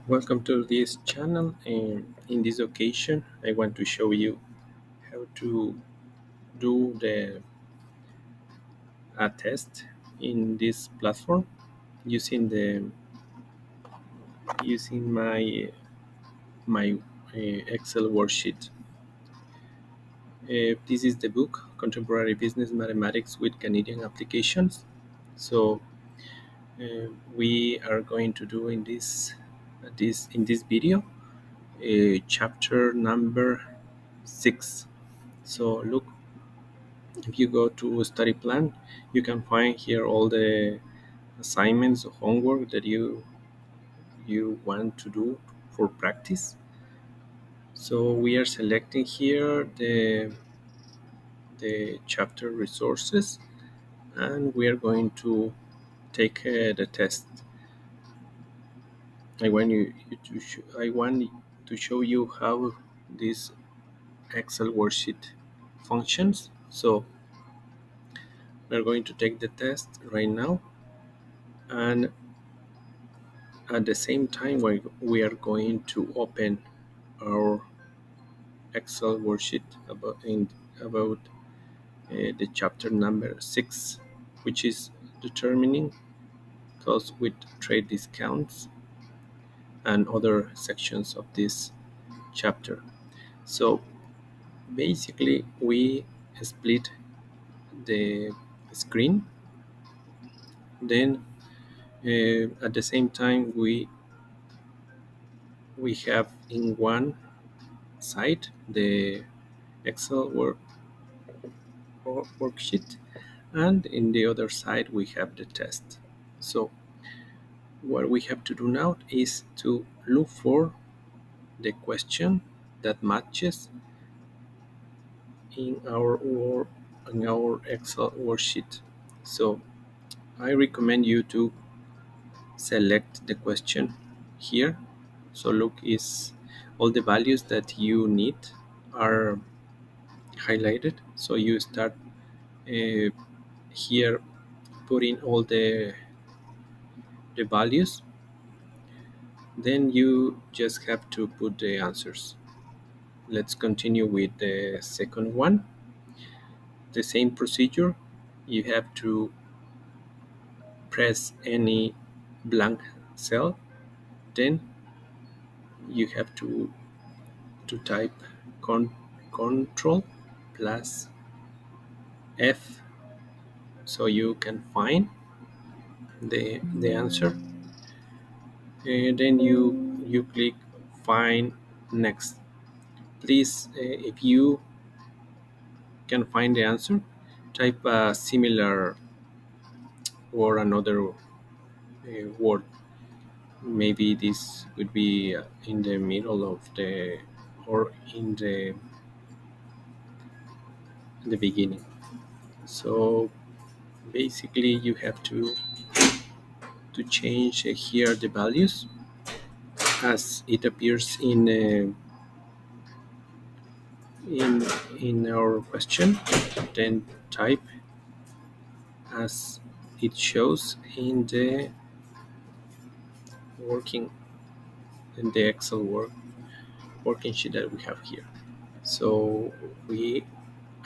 Welcome to this channel, and in this occasion I want to show you how to do the a test in this platform using my Excel worksheet. This is the book Contemporary Business Mathematics with Canadian Applications. So we are going to do in this video chapter number 6. So look, if you go to study plan, you can find here all the assignments or homework that you want to do for practice. So we are selecting here the chapter resources, and we are going to take the test. I want to show you how this Excel worksheet functions. So we're going to take the test right now, and at the same time we are going to open our Excel worksheet about the chapter number 6, which is determining costs with trade discounts and other sections of this chapter. So basically we split the screen, then at the same time we have in one side the Excel worksheet, and in the other side we have the test. So what we have to do now is to look for the question that matches in our Excel worksheet. So I recommend you to select the question here. So look, is all the values that you need are highlighted. So you start uh, here putting all the values, then you just have to put the answers. Let's continue with the second one. The same procedure. You have to press any blank cell, then you have to type control plus F, so you can find the answer, and then you click find next. Please, if you can find the answer, type a similar or another word. Maybe this would be in the middle of the or in the beginning. So basically you have to change here the values as it appears in in our question, then type as it shows working in the Excel working sheet that we have here. So we,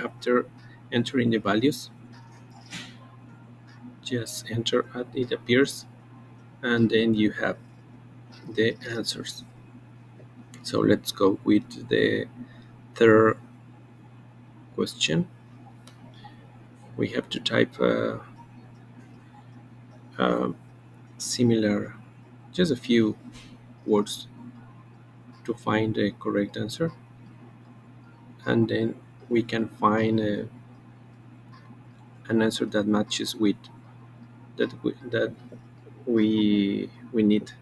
after entering the values, just enter as it appears, and then you have the answers. So let's go with the third question. We have to type a similar, just a few words to find the correct answer, and then we can find an answer that matches with that we need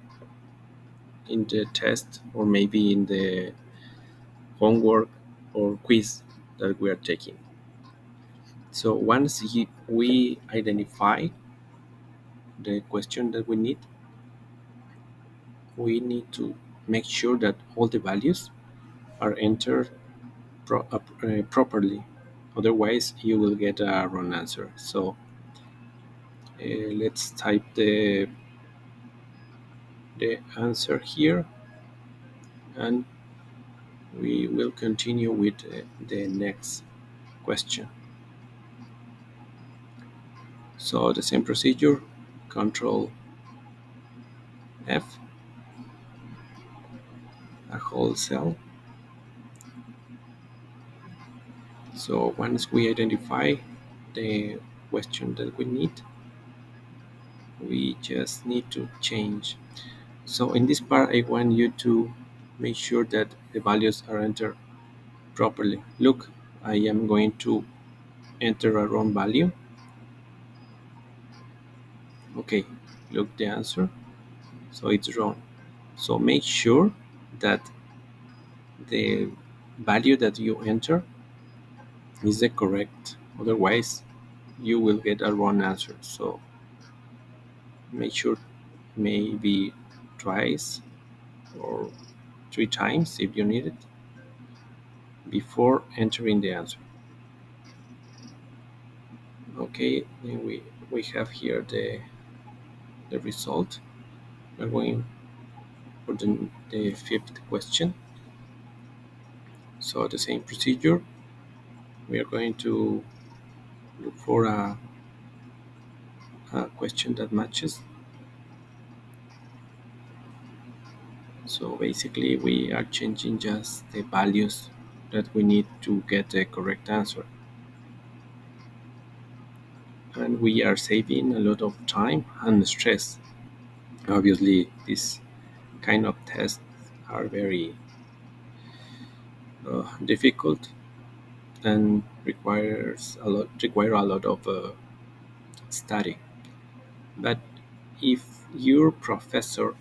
in the test, or maybe in the homework or quiz that we are taking. So once we identify the question that we need to make sure that all the values are entered properly. Otherwise, you will get a wrong answer. So let's type the answer here, and we will continue with the next question. So the same procedure, Control F, a whole cell. So once we identify the question that we need, we just need to change. So in this part, I want you to make sure that the values are entered properly. Look, I am going to enter a wrong value. Okay, look the answer. So it's wrong. So make sure that the value that you enter is the correct. Otherwise, you will get a wrong answer. So make sure maybe twice or three times if you need it before entering the answer. Okay, then we have here the result. We're going for the fifth question. So the same procedure. We are going to look for a question that matches. So basically we are changing just the values that we need to get the correct answer. And we are saving a lot of time and stress. Obviously, these kind of tests are very difficult and require a lot of study. But if your professor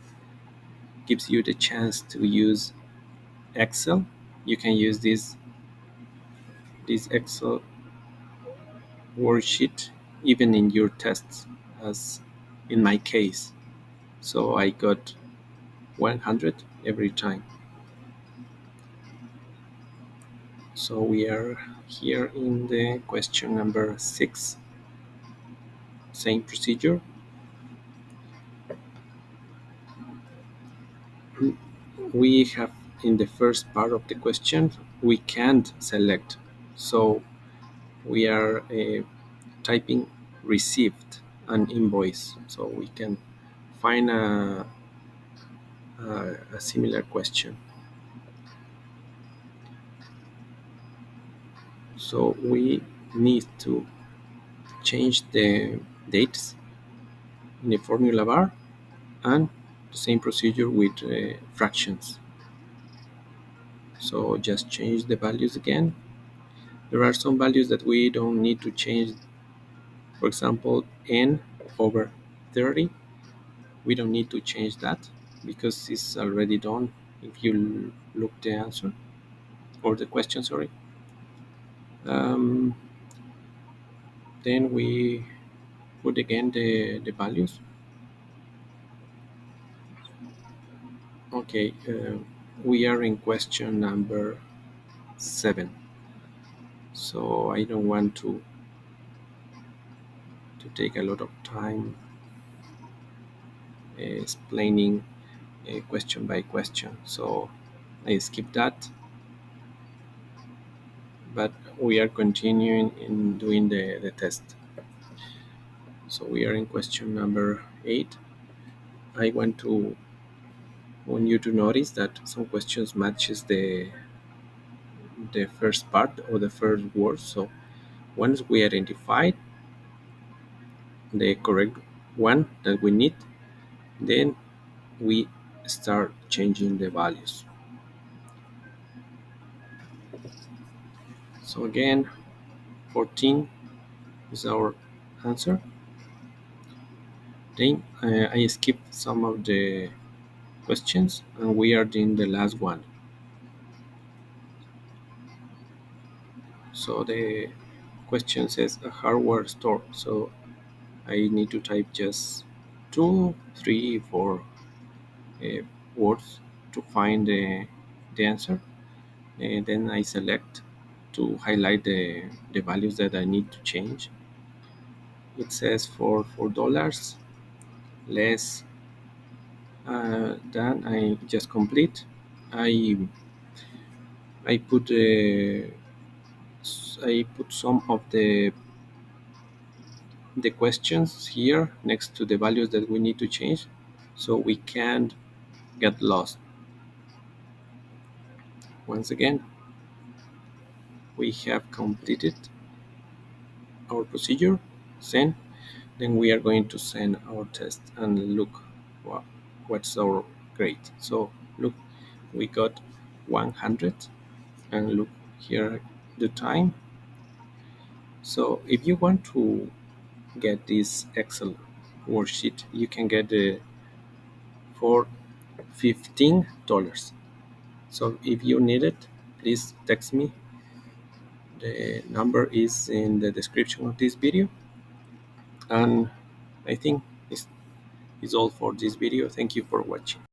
gives you the chance to use Excel, you can use this Excel worksheet even in your tests, as in my case. So I got 100 every time. So we are here in the question number 6. Same procedure. We have in the first part of the question, we can't select. So we are typing received an invoice. So we can find a similar question. So we need to change the dates in the formula bar, and the same procedure with fractions. So just change the values again. There are some values that we don't need to change. For example, n over 30. We don't need to change that because it's already done if you look the answer or the question, sorry. Um, then we put again the values. Okay, we are in question number 7. So I don't want to take a lot of time explaining question by question. So I skip that, but we are continuing in doing the test. So we are in question number 8. I want you to notice that some questions matches the first part or the first word. So once we identify the correct one that we need, then we start changing the values. So again, 14 is our answer. Then I skipped some of the questions and we are in the last one. So the question says a hardware store. So I need to type just 2, 3, 4 uh, words to find the answer. And then I select to highlight the values that I need to change. It says for $4 less Then I just complete. I I put I put some of the questions here next to the values that we need to change, so we can't get lost. Once again, we have completed our procedure. Send. Then we are going to send our test and look what, what's our grade. So look, we got 100, and look here the time. So if you want to get this Excel worksheet, you can get it for $15. So if you need it, please text me. The number is in the description of this video. And I think it's all for this video. Thank you for watching.